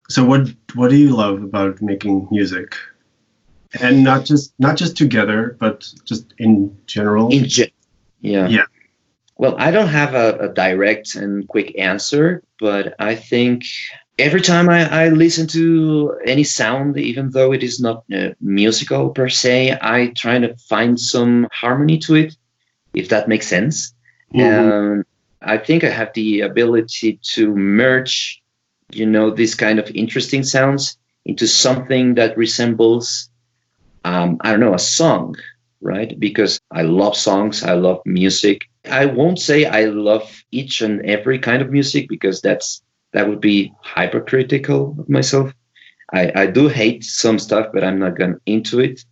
So what do you love about making music? And not just together, but just in general. Yeah. Yeah. Well, I don't have a direct and quick answer, but I think every time I listen to any sound, even though it is not musical per se, I try to find some harmony to it, if that makes sense. Hmm. And I think I have the ability to merge, these kind of interesting sounds into something that resembles, I don't know, a song, right? Because I love songs, I love music. I won't say I love each and every kind of music because that would be hypercritical of myself. I do hate some stuff, but I'm not going into it.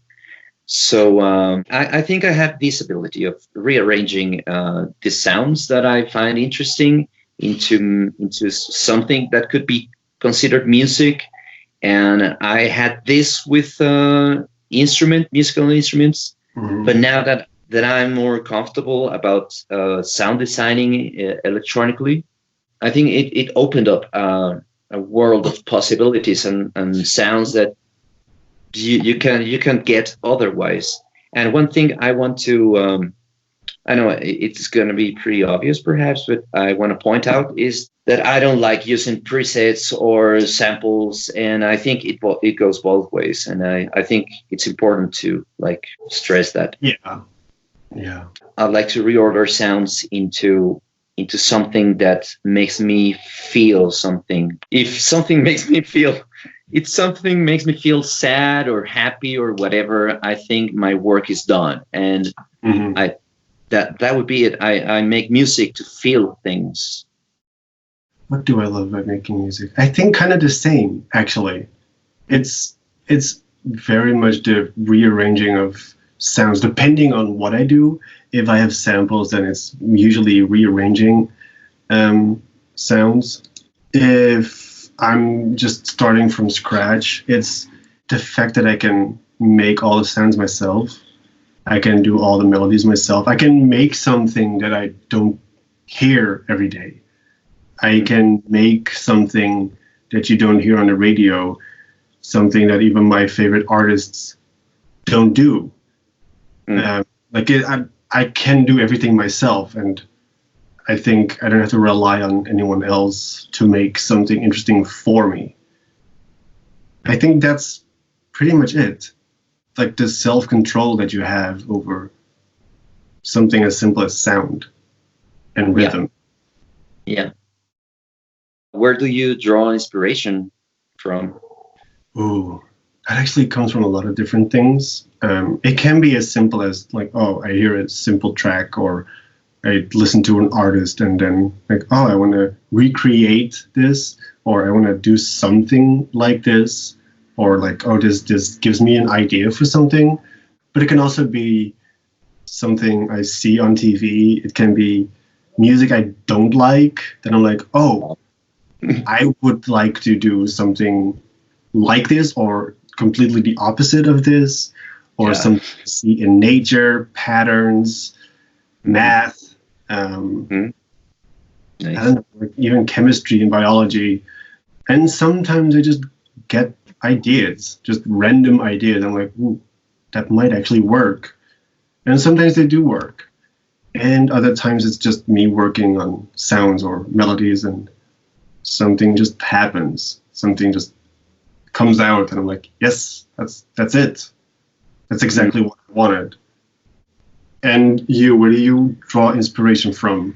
So I think I have this ability of rearranging the sounds that I find interesting into something that could be considered music. And I had this with musical instruments, Hmm. but now that I'm more comfortable about sound designing electronically, I think it opened up a world of possibilities and sounds that you can get otherwise. And one thing I want to I know it's going to be pretty obvious perhaps, but I want to point out is that I don't like using presets or samples, and I think it goes both ways, and I think it's important to like stress that. Yeah. Yeah. I'd like to reorder sounds into something that makes me feel something. If something makes me feel if something makes me feel sad or happy or whatever, I think my work is done. And Hmm. I that would be it. I make music to feel things. What do I love about making music? I think kind of the same, actually. It's very much the rearranging of sounds depending on what I do. If I have samples, then it's usually rearranging sounds. If I'm just starting from scratch, it's the fact that I can make all the sounds myself. I can do all the melodies myself. I can make something that I don't hear every day. I can make something that you don't hear on the radio, something that even my favorite artists don't do. Mm. Like I can do everything myself, and I think I don't have to rely on anyone else to make something interesting for me. I think that's pretty much it. Like the self control that you have over something as simple as sound and Yeah, rhythm. yeah. Where do you draw inspiration from? Ooh, that actually comes from a lot of different things. It can be as simple as like, oh, I hear a simple track, or I listen to an artist, and then like, oh, I want to recreate this, or I want to do something like this, or like, oh, this gives me an idea for something. But it can also be something I see on TV. It can be music I don't like. Then I'm like, oh, I would like to do something like this, or completely the opposite of this, or Yeah. something I see in nature, patterns, Hmm. math. Hmm. I Nice. don't know, like even chemistry and biology. And sometimes I just get ideas, just random ideas. I'm like, ooh, that might actually work. And sometimes they do work. And other times it's just me working on sounds or melodies, and something just happens. Something just comes out, and I'm like, yes, that's it. That's Mm. exactly what I wanted. And you, where do you draw inspiration from?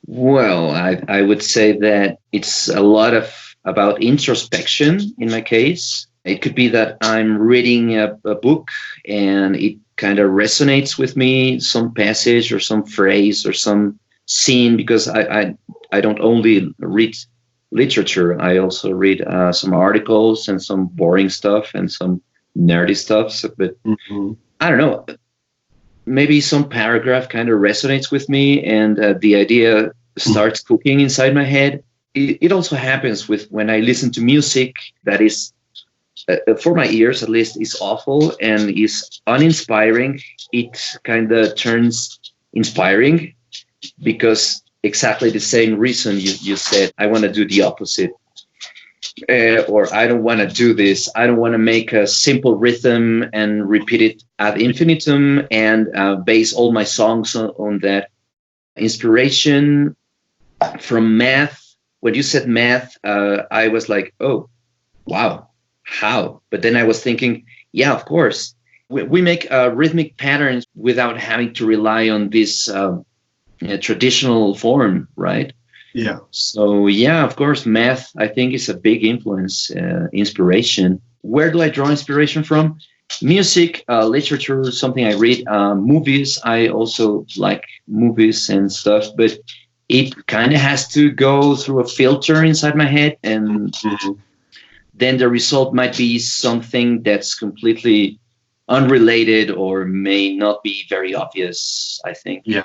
Well, I would say that it's a lot of about introspection in my case. It could be that I'm reading a book and it kind of resonates with me, some passage or some phrase or some scene, because I don't only read literature, I also read some articles and some boring stuff and some nerdy stuff. But Mm-hmm. I don't know, maybe some paragraph kind of resonates with me, and the idea starts cooking inside my head. It also happens with when I listen to music that is, for my ears at least, is awful and is uninspiring. It kind of turns inspiring because exactly the same reason you said I want to do the opposite. or I don't want to do this. I don't want to make a simple rhythm and repeat it ad infinitum and base all my songs on that. Inspiration from math. When you said math, I was like, oh, wow, how? But then I was thinking, yeah, of course. We make rhythmic patterns without having to rely on this traditional form, right? Yeah. So, yeah, of course, math, I think, is a big influence, inspiration. Where do I draw inspiration from? Music, literature, something I read, movies. I also like movies and stuff, but it kind of has to go through a filter inside my head, and then the result might be something that's completely unrelated or may not be very obvious, I think. Yeah.